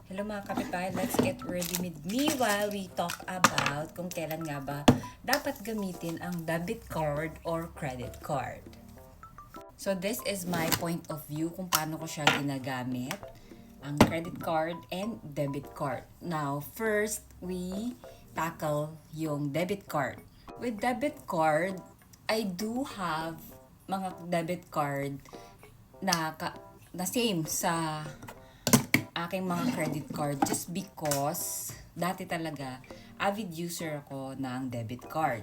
Hello mga kapitbahay, let's get ready with me while we talk about kung kailan nga ba dapat gamitin ang debit card or credit card. So this is my point of view kung paano ko siya ginagamit, ang credit card and debit card. Now, first, we tackle yung debit card. With debit card, I do have mga debit card na same sa aking mga credit card just because dati talaga avid user ako ng debit card.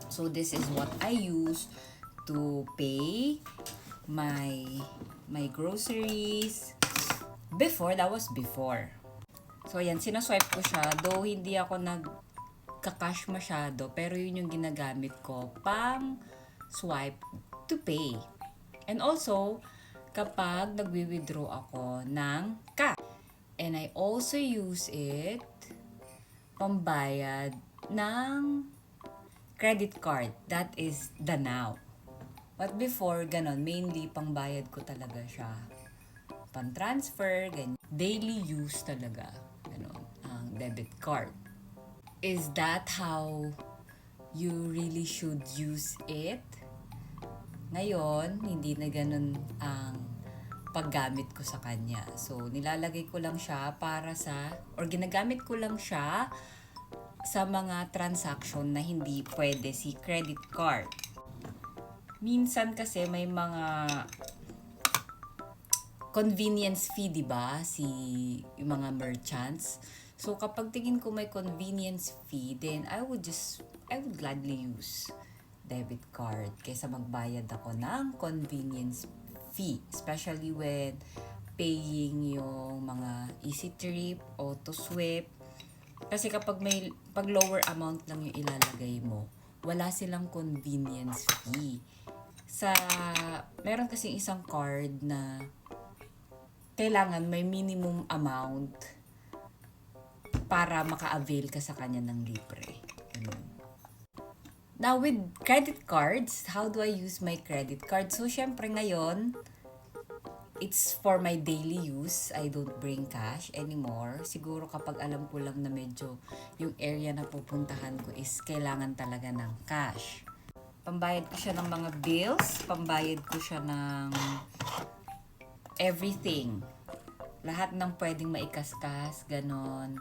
So this is what I use to pay my groceries before. That was before. So yan, sinaswipe ko siya, though hindi ako nagka-cash masyado, pero yun yung ginagamit ko pang swipe to pay. And also, kapag nagwi-withdraw ako ng cash. And I also use it pambayad ng credit card. That is the Now. But before, ganon, mainly pangbayad ko talaga siya. Pan-transfer, ganyan. Daily use talaga, ganon, ang debit card. Is that how you really should use it? Ngayon, hindi na ganun ang paggamit ko sa kanya. So, nilalagay ko lang siya ginagamit ko lang siya sa mga transaction na hindi pwede si credit card. Minsan kasi may mga convenience fee, diba? Yung mga merchants. So, kapag tingin ko may convenience fee, then I would gladly use debit card kaysa magbayad ako ng convenience fee, especially when paying yung mga easy trip, auto sweep. Kasi pag lower amount lang yung ilalagay mo, wala silang convenience fee. Meron kasing isang card na kailangan may minimum amount para maka-avail ka sa kanya ng libre. Now, with credit cards, how do I use my credit card? So, syempre ngayon, it's for my daily use. I don't bring cash anymore. Siguro kapag alam ko lang na medyo yung area na pupuntahan ko is kailangan talaga ng cash. Pambayad ko siya ng mga bills, pambayad ko siya ng everything. Lahat ng pwedeng maikaskas, ganon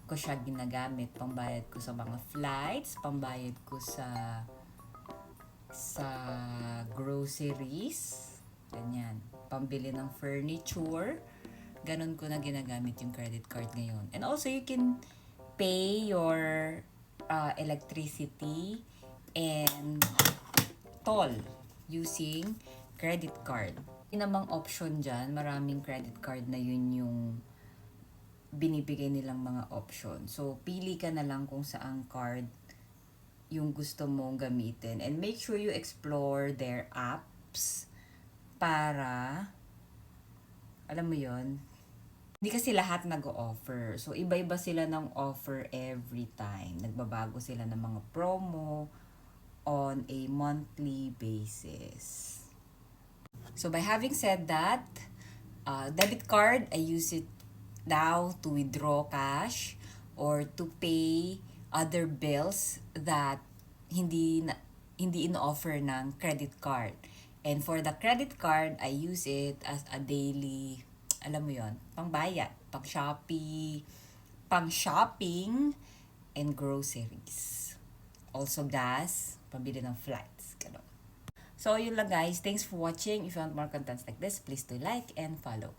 ko siya ginagamit. Pambayad ko sa mga flights, pambayad ko sa groceries, ganyan. Pambili ng furniture, ganon ko na ginagamit yung credit card ngayon. And also, you can pay your electricity and toll using credit card. Yung namang option dyan, maraming credit card na yun yung binibigay nilang mga option. So, pili ka na lang kung saang card yung gusto mong gamitin. And make sure you explore their apps para, alam mo yon, hindi kasi lahat nag-o-offer. So, iba-iba sila ng offer every time. Nagbabago sila ng mga promo on a monthly basis. So, by having said that, debit card, I use it now to withdraw cash or to pay other bills that hindi in-offer ng credit card. And for the credit card, I use it as a daily, alam mo yon, pangbayad, pang-shopping and groceries. Also gas, pambili ng flights, gano'n. So, yun lang guys. Thanks for watching. If you want more contents like this, please do like and follow.